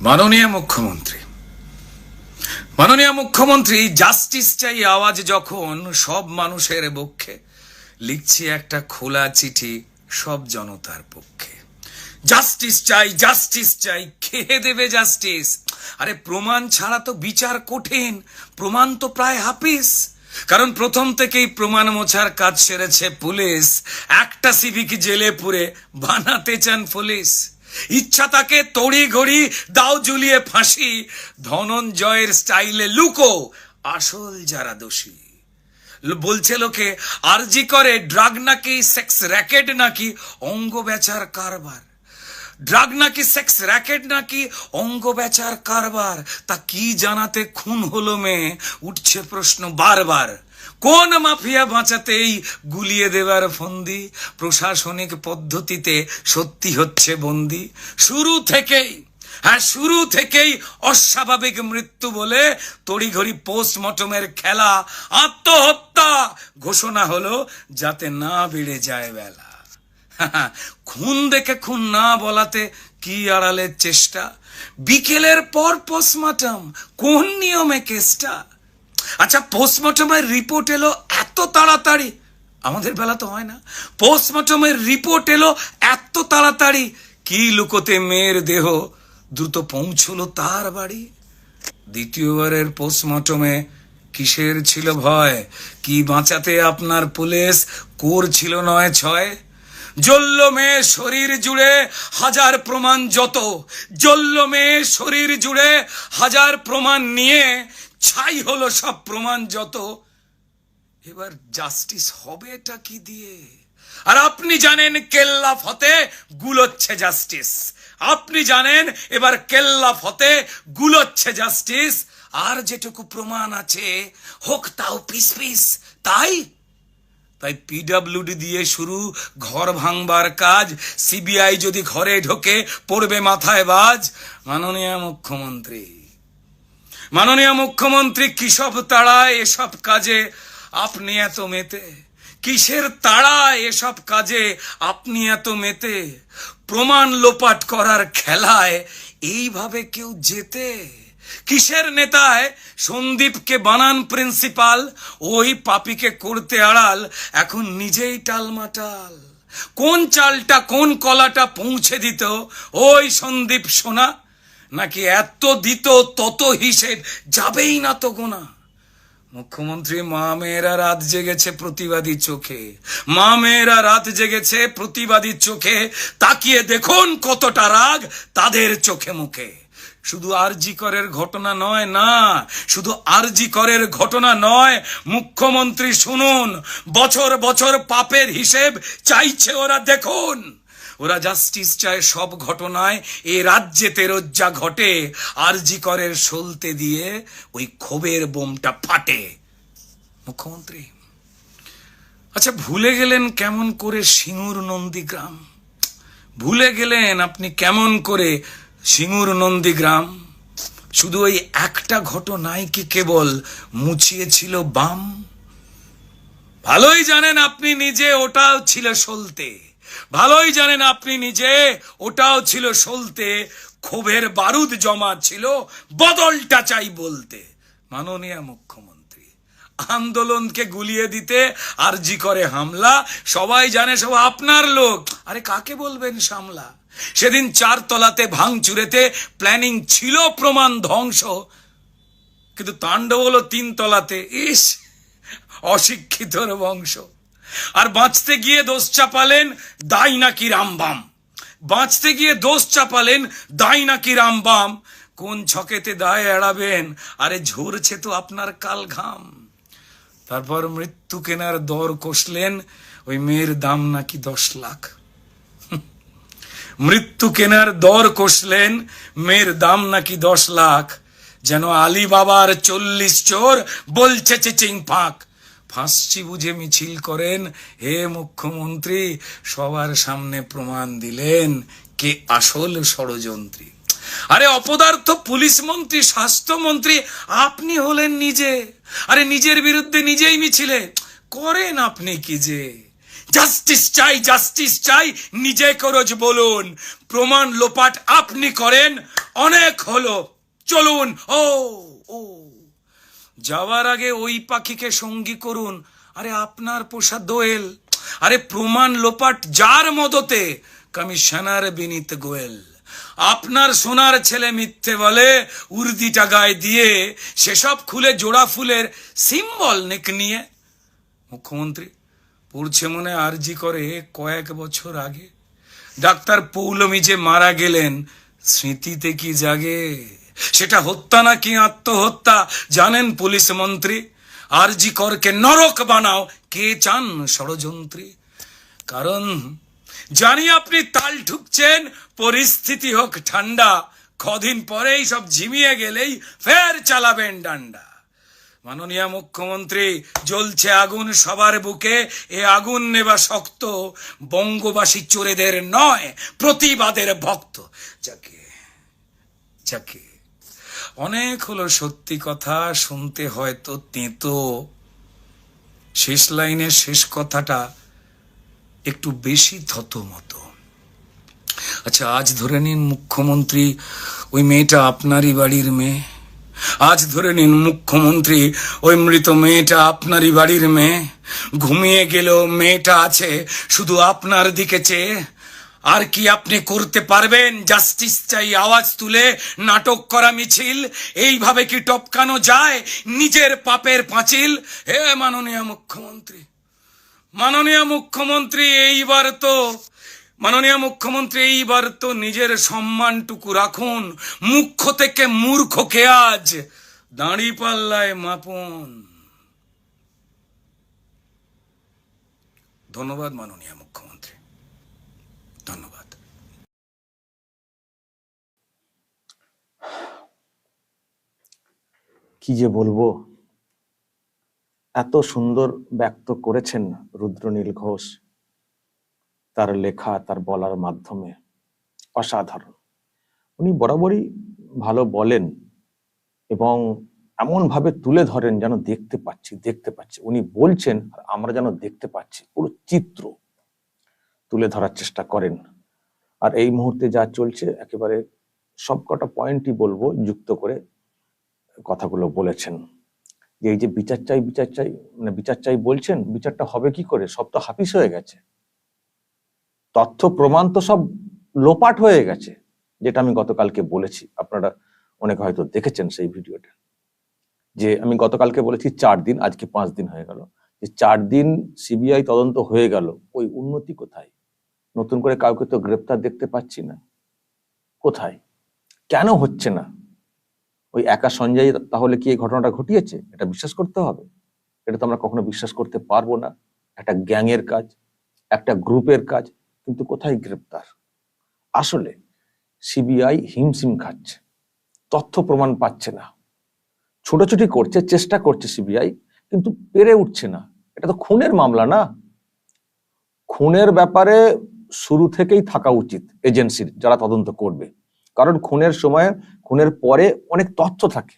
মাননীয় মুখ্যমন্ত্রী জাস্টিস চাই আওয়াজ যখন সব মানুষের পক্ষে, লিখছি একটা খোলা চিঠি সব জনতার পক্ষে। জাস্টিস চাই, খেয়ে দেবে জাস্টিস। আরে প্রমাণ ছাড়া তো বিচার কঠিন, প্রমাণ তো প্রায় হাফিস। কারণ প্রথম থেকেই প্রমাণ মোছার কাজ সেরেছে পুলিশ। একটা সিভিক জেলে পুরে বানাতে চান পুলিশ। ইচ্ছা তাকে তড়ি ঘড়ি দাও ঝুলিয়ে ফাঁসি, ধনঞ্জয়ের স্টাইলে লুকো আসল যারা দোষী। বলছে লোকে আরজি করে ড্রাগ নাকি সেক্স র্যাকেট নাকি অঙ্গ বেচার কারবার। ড্রাগ নাকি সেক্স র্যাকেট নাকি অঙ্গ বেচার কারবার। তা কি জানাতে খুন হলো মেয়ে, উঠছে প্রশ্ন বারবার। কোন মাফিয়া বাঁচাতেই গুলিয়ে দেবার ফন্দি, প্রশাসনিক পদ্ধতিতে সত্যি হচ্ছে বন্দি। শুরু থেকেই অস্বাভাবিক মৃত্যু বলে তড়িঘড়ি পোস্টমর্টমের খেলা। আত্মহত্যা ঘোষণা হলো যাতে না বেড়ে যায় বেলা। খুন দেখে খুন না বলাতে কি আড়ালের চেষ্টা। বিকেলের পর পোস্টমর্টম, কোন নিয়মে কেসটা? আচ্ছা, পোস্টমর্টমের রিপোর্ট এলো এত তাড়াতাড়ি, আমাদের বেলা তো হয় না। পোস্টমর্টমের রিপোর্ট এলো এত তাড়াতাড়ি, কি লুকোতে মেয়ের দেহ দ্রুত পৌঁছলো তার বাড়ি। দ্বিতীয়বারের পোস্টমর্টমে কিসের ছিল ভয়? কি বাঁচাতে আপনার পুলিশ করছিল 9-6? জ্বলল মেয়ে শরীর জুড়ে হাজার প্রমাণ যত, জ্বলল মেয়ে শরীর জুড়ে হাজার প্রমাণ নিয়ে ছাই হলো সব প্রমাণ যত। এবার জাস্টিস হবে এটা কি দিয়ে? আর আপনি জানেন কেল্লা ফতে গুলোচ্ছে জাস্টিস। আপনি জানেন এবার কেল্লা ফতে গুলোচ্ছে জাস্টিস। আর যেটুকু প্রমাণ আছে হোক তাও পিস পিস। তাই পিডব্লিউডি দিয়ে শুরু ঘর ভাঙবার কাজ। সিবিআই যদি ঘরে ঢোকে পড়বে মাথায় বাজ। মাননীয় মুখ্যমন্ত্রী কিসব তাড়ায় এসব কাজে আপনি এত মেতে? কিসের তাড়ায় এসব কাজে আপনি এত মেতে? প্রমাণ লোপাট করার খেলায় এইভাবে কেউ জেতে? কিসের নেতায় সন্দীপকে বানান প্রিন্সিপাল, ওই পাপিকে করতে আড়াল এখন নিজেই টালমাটাল। কোন চালটা কোন কলাটা পৌঁছে দিত ওই সন্দীপ সোনা? নাকি এত দিত তত হিসেব যাবেই না তো গোনা? মুখ্যমন্ত্রী মা মেয়েরা রাত জেগেছে প্রতিবাদী চোখে, মা মেয়েরা রাত জেগেছে প্রতিবাদী চোখে। তাকিয়ে দেখুন কতটা রাগ তাদের চোখে মুখে। শুধু আরজি করের ঘটনা নয়, না শুধু আরজি করের ঘটনা নয়, মুখ্যমন্ত্রী শুনুন, বছর বছর পাপের হিসেব চাইছে ওরা। দেখুন, ওরা জাস্টিস চায় সব ঘটনায় এ রাজ্যেতে রোজ্জা ঘটে। আরজি করের সলতে দিয়ে ওই ক্ষোভের বোমটা ফাটে। মুখ্যমন্ত্রী আচ্ছা, ভুলে গেলেন কেমন করে সিঙ্গুর নন্দীগ্রাম? ভুলে গেলেন আপনি কেমন করে সিঙ্গুর নন্দীগ্রাম? শুধু ওই একটা ঘটনায় কি কেবল মুছিয়েছিল বাম? ভালোই জানেন আপনি নিজে ওটাও ছিল সলতে, ভালোই জানেন আপনি নিজে ওটাও ছিল সলতে। ক্ষোভের বারুদ জমা ছিল, বদলটা চাই বলতে। মাননীয় মুখ্যমন্ত্রী, আন্দোলনকে গুলিয়ে দিতে আরজি করে হামলা, সবাই জানে সব আপনার লোক। আরে কাকে বলবেন সামলা? সেদিন 4 তলাতে ভাঙচুরেতে প্ল্যানিং ছিল প্রমাণ ধ্বংস, কিন্তু তাণ্ডব হলো 3 তলাতে। ইস, অশিক্ষিতর বংশ। আর বাঁচতে গিয়ে দোষ চাপালেন দায় নাকি রামবাম, বাঁচতে গিয়ে দোষ চাপালেন দায় নাকি রামবাম। কোন ছকেতে দায় এড়াবেন? আরে ঝরছে তো আপনার কাল ঘাম। তারপর মৃত্যু কেনার দর কষলেন, ওই মেয়ের দাম নাকি 10 লাখ। মৃত্যু কেনার দর কষলেন, মেয়ের দাম নাকি 10 লাখ। যেন আলী বাবার 40 চোর বলছে চেচিং ফাঁক। ফাঁসছি বুঝে মিছিল করেন হে মুখ্যমন্ত্রী, সবার সামনে প্রমাণ দিলেন কে আসল ষড়যন্ত্রী। আরে অপদার্থ পুলিশ মন্ত্রী, স্বাস্থ্যমন্ত্রী আপনি হলেন নিজে। আরে নিজের বিরুদ্ধে নিজেই মিছিলে করেন আপনি কি যে? জাস্টিস চাই নিজে করজ বলুন। প্রমাণ লোপাট আপনি করেন, অনেক হলো, চলুন। ও ও যাওয়ার আগে ওই পাখিকে সঙ্গী করুন, আরে আপনার পোষা দোয়েল, আরে প্রমাণ লোপাট যার মদতে, কমিশনার বিনীত গোয়েল। আপনার সোনার ছেলে মিথ্যে বলে উর্দিটা গায়ে দিয়ে, সেসব খুলে জোড়া ফুলের সিম্বল নেক নিয়ে। মুখ্যমন্ত্রী পড়ছে মনে আরজি করে কয়েক বছর আগে, ডাক্তার পৌলমী যে মারা গেলেন, স্মৃতিতে কি জাগে? সেটা হত্যা নাকি আত্মহত্যা জানেন পুলিশ মন্ত্রী? আরজি করকে নরক বানাও কে চান ষড়যন্ত্রী? কারণ জানি আপনি তাল ঠুকছেন, পরিস্থিতি হোক ঠান্ডা, কদিন পরেই সব ঝিমিয়ে গেলেই ফের চালাবেন ডান্ডা। মাননীয় মুখ্যমন্ত্রী, জ্বলছে আগুন সবার বুকে, এ আগুন নেবা শক্ত, বঙ্গবাসী চোরেদের নয় প্রতিবাদের ভক্ত। যাকে যাকে অনেক হলো সত্যি কথা, শুনতে হয়তো তেতো, শেষ লাইনের শেষ কথাটা একটু বেশি থতমতো। আচ্ছা, আজ ধরে নিন মুখ্যমন্ত্রী ওই মেয়েটা আপনারই বাড়ির মেয়ে, আজ ধরে নিন মুখ্যমন্ত্রী ওই মৃত মেয়েটা আপনারই বাড়ির মেয়ে, ঘুমিয়ে গেলেও মেয়েটা আছে শুধু আপনার দিকে চেয়ে। আর কি আপনি করতে পারবেন জাস্টিস চাই আওয়াজ তুলে নাটক করা মিছিল? এইভাবে কি টপকানো যায় নিজের পাপের পাঁচিল? হে মাননীয় মুখ্যমন্ত্রী, মাননীয় মুখ্যমন্ত্রী এইবার তো নিজের সম্মানটুকু রাখুন, মুখ্য থেকে মূর্খকে আজ দাঁড়ি পাল্লায় মাপুন। ধন্যবাদ মাননীয় মুখ্যমন্ত্রী, ধন্যবাদ। কি যে বলবো, এত সুন্দর ব্যক্ত করেছেন রুদ্রনীল ঘোষ, তার লেখা, তার বলার মাধ্যমে অসাধারণ। উনি বরাবরই ভালো বলেন এবং এমন ভাবে তুলে ধরেন যেন দেখতে পাচ্ছি উনি বলছেন আর আমরা যেন দেখতে পাচ্ছি, পুরো চিত্র তুলে ধরার চেষ্টা করেন। আর এই মুহূর্তে যা চলছে একেবারে সবকটা পয়েন্টই বলবো যুক্ত করে কথাগুলো বলেছেন। যে এই যে বিচার চাই বলছেন, বিচারটা হবে কি করে? সব তো হাফিস হয়ে গেছে, তথ্য প্রমাণ তো সব লোপাট হয়ে গেছে, যেটা আমি গতকালকে বলেছি। আপনারা অনেকে হয়তো দেখেছেন সেই ভিডিওটা, যে আমি গতকালকে বলেছি 4 দিন, আজকে 5 দিন হয়ে গেল, যে 4 দিন সিবিআই তদন্ত হয়ে গেল, ওই উন্নতি কোথায়? নতুন করে কাউকে তো গ্রেপ্তার দেখতে পাচ্ছি না। কোথায়? কেন হচ্ছে না? ওই একা সঞ্জয় তাহলে কি এই ঘটনাটা ঘটিয়েছে? এটা বিশ্বাস করতে হবে? এটা তো আমরা কখনো বিশ্বাস করতে পারবো না। একটা গ্যাংয়ের কাজ, একটা গ্রুপের কাজ, কিন্তু কোথায় গ্রেপ্তার? আসলে সিবিআই হিমশিম খাচ্ছে, তথ্য প্রমাণ পাচ্ছে না, ছোটাছুটি করছে, চেষ্টা করছে সিবিআই, কিন্তু পেরে উঠছে না। এটা তো খুনের মামলা না? খুনের ব্যাপারে শুরু থেকেই থাকা উচিত এজেন্সির, যারা তদন্ত করবে, কারণ খুনের সময়, খুনের পরে অনেক তথ্য থাকে।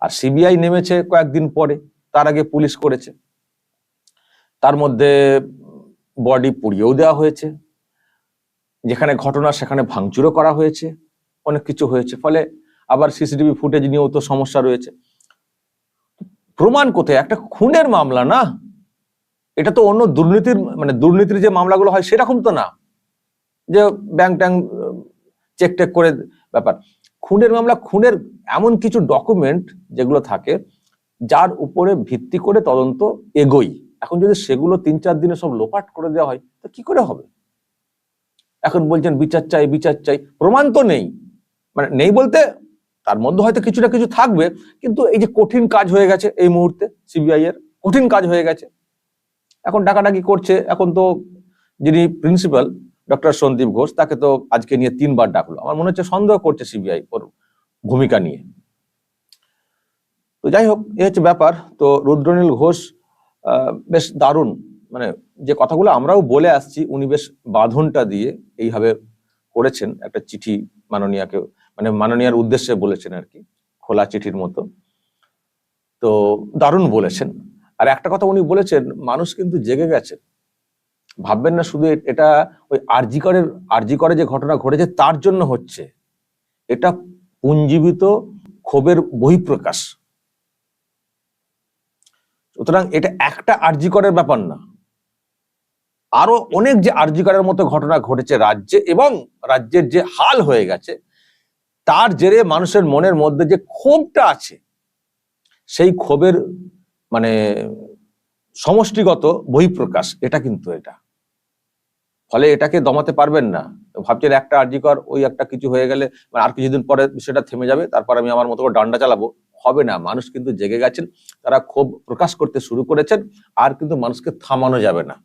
আর সিবিআই নেমেছে কয়েকদিন পরে, তার আগে পুলিশ করেছে, তার মধ্যে বডি পুড়িয়েও দেওয়া হয়েছে, যেখানে ঘটনা সেখানে ভাঙচুরও করা হয়েছে, অনেক কিছু হয়েছে। ফলে আবার সিসিটিভি ফুটেজ নিয়েও তো সমস্যা রয়েছে। প্রমাণ কোথায়? একটা খুনের মামলা না, এটা তো অন্য দুর্নীতির যে মামলাগুলো হয় সেরকম তো না, যে ব্যাংক ট্যাঙ্ক চেক টেক করে ব্যাপার। খুনের মামলা, খুনের এমন কিছু ডকুমেন্ট যেগুলো থাকে, যার উপরে ভিত্তি করে তদন্ত এগোই। এখন যদি সেগুলো 3-4 দিনে সব লোপাট করে দেওয়া হয়, তো কি করে হবে? এখন বলছেন বিচার চাই, প্রমাণ তো নেই। মানে নেই বলতে তার মধ্যে হয়তো কিছু না কিছু থাকবে, কিন্তু এই যে কঠিন কাজ হয়ে গেছে এই মুহূর্তে, সিবিআই এর কঠিন কাজ হয়ে গেছে, এখন ডাকাডাকি করছে। এখন তো যিনি প্রিন্সিপাল ডক্টর সন্দীপ ঘোষ, তাকে তো আজকে নিয়ে 3 বার ডাকলো। আমার মনে হচ্ছে সন্দেহ করছে সিবিআই ওর ভূমিকা নিয়ে। তো যাই হোক, এ হচ্ছে ব্যাপার। তো রুদ্রনীল ঘোষ বেশ দারুণ, মানে যে কথাগুলো আমরাও বলে আসছি, উনি বেশ বাঁধনটা দিয়ে এইভাবে করেছেন। একটা চিঠি মাননীয়াকে, মানে মাননীয়ার উদ্দেশ্যে বলেছেন আর কি, খোলা চিঠির মতো। তো দারুণ বলেছেন। আর একটা কথা উনি বলেছেন, মানুষ কিন্তু জেগে গেছে। ভাববেন না শুধু এটা ওই আরজি করে যে ঘটনা ঘটেছে তার জন্য হচ্ছে, এটা পুঞ্জীবিত ক্ষোভের বহিঃপ্রকাশ। সুতরাং এটা একটা আরজি করের ব্যাপার না, আরো অনেক যে আরজি করের মতো ঘটনা ঘটেছে রাজ্যে, এবং রাজ্যের যে হাল হয়ে গেছে তার জেরে মানুষের মনের মধ্যে যে ক্ষোভটা আছে, সেই ক্ষোভের মানে সমষ্টিগত বহিঃপ্রকাশ এটা কিন্তু এটা। ফলে এটাকে দমাতে পারবেন না। ভাবছেন একটা আরজি কর, ওই একটা কিছু হয়ে গেলে আর কিছুদিন পরে বিষয়টা থেমে যাবে, তারপর আমি আমার মতো করে ডান্ডা চালাবো, হবে না। মানুষ কিন্তু জেগে গেছেন, তারা ক্ষোভ প্রকাশ করতে শুরু করেছেন, আর কিন্তু মানুষকে থামানো যাবে না।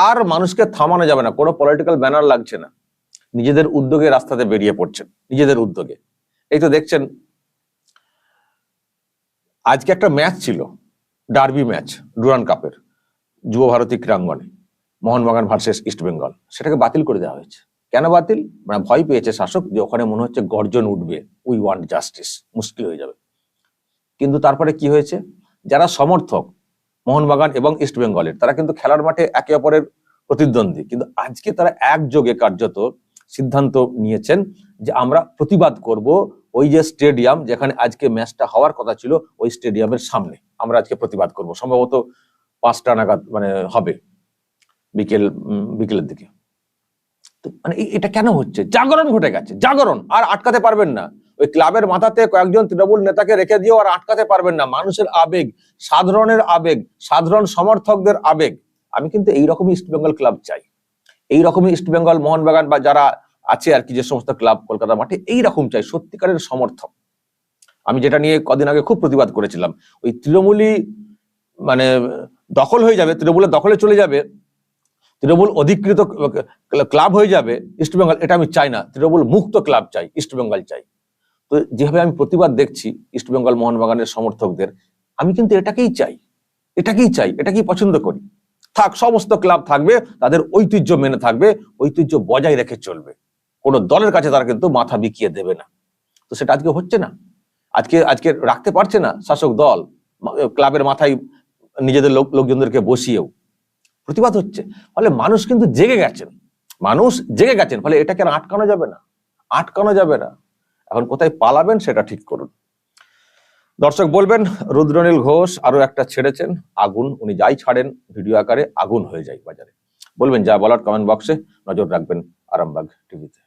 আর মানুষকে থামানো যাবে না, কোনো পলিটিক্যাল ব্যানার লাগছে না, নিজেদের উদ্যোগে রাস্তাতে বেরিয়ে পড়ছেন, নিজেদের উদ্যোগে। এই তো দেখছেন আজকে একটা ম্যাচ ছিল, ডার্বি ম্যাচ ডুরান্ড কাপের যুব ভারতী ক্রীড়াঙ্গনে, মোহনবাগান ভার্সেস ইস্ট বেঙ্গল। সেটাকে বাতিল করে দেওয়া হয়েছে। কেন বাতিল? মানে ভয় পেয়েছে শাসক যে ওখানে মনে হচ্ছে গর্জন উঠবে, উই ওয়ান্ট জাস্টিস, মুশকিল হয়ে যাবে। কিন্তু তারপরে কি হয়েছে, যারা সমর্থক মোহনবাগান এবং ইস্ট বেঙ্গলের, তারা কিন্তু খেলার মাঠে একে অপরের প্রতিদ্বন্দ্বী, কিন্তু আজকে তারা একযোগে কার্যত সিদ্ধান্ত নিয়েছেন যে আমরা প্রতিবাদ করব ওই যে স্টেডিয়াম যেখানে আজকে ম্যাচটা হওয়ার কথা ছিল, ওই স্টেডিয়ামের সামনে আমরা আজকে প্রতিবাদ করব। সম্ভবত 5টা নাগাদ মানে হবে, বিকেলের দিকে। তো মানে এটা কেন হচ্ছে? জাগরণ ঘটে গেছে, জাগরণ, আর আটকাতে পারবেন না। ওই ক্লাবের মাথাতে কয়েকজন তৃণমূল নেতাকে রেখে দিয়েও আর আটকাতে পারবেন না। মানুষের আবেগ, সাধারণের আবেগ, সাধারণ সমর্থকদের আবেগ। আমি কিন্তু এইরকমই ইস্ট বেঙ্গল ক্লাব চাই, এইরকমই ইস্ট বেঙ্গল, মোহনবাগান বা যারা আছে আর কি, যে সমস্ত ক্লাব কলকাতা মাঠে, এইরকম চাই, সত্যিকারের সমর্থক। আমি যেটা নিয়ে কদিন আগে খুব প্রতিবাদ করেছিলাম, ওই তৃণমূলই মানে দখল হয়ে যাবে, তৃণমূলের দখলে চলে যাবে, তৃণমূল অধিকৃত ক্লাব হয়ে যাবে ইস্টবেঙ্গল, এটা আমি চাই না। তৃণমূল মুক্ত ক্লাব চাই, ইস্টবেঙ্গল চাই। তো যেভাবে আমি প্রতিবাদ দেখছি ইস্টবেঙ্গল মোহনবাগানের সমর্থকদের, আমি কিন্তু এটাকেই চাই, এটাকেই চাই, এটাকেই পছন্দ করি। থাক, সমস্ত ক্লাব থাকবে, তাদের ঐতিহ্য মেনে থাকবে, ঐতিহ্য বজায় রেখে চলবে, কোনো দলের কাছে তারা কিন্তু মাথা বিকিয়ে দেবে না। তো সেটা আজকে হচ্ছে না, আজকে রাখতে পারছে না শাসক দল, ক্লাবের মাথায় নিজেদের লোকজনদেরকে বসিয়েও প্রতিবাদ হচ্ছে। ফলে মানুষ কিন্তু জেগে গেছেন, মানুষ জেগে গেছেন। ফলে এটাকে আর আটকানো যাবে না, আটকানো যাবে না। এখন কোথায় পালাবেন সেটা ঠিক করুন। দর্শক বলবেন, রুদ্রনীল ঘোষ আরো একটা ছেড়েছেন আগুন, উনি যাই ছাড়েন ভিডিও আকারে আগুন হয়ে যায় বাজারে। বলবেন যা বলার কমেন্ট বক্সে, নজর রাখবেন আরামবাগ টিভিতে।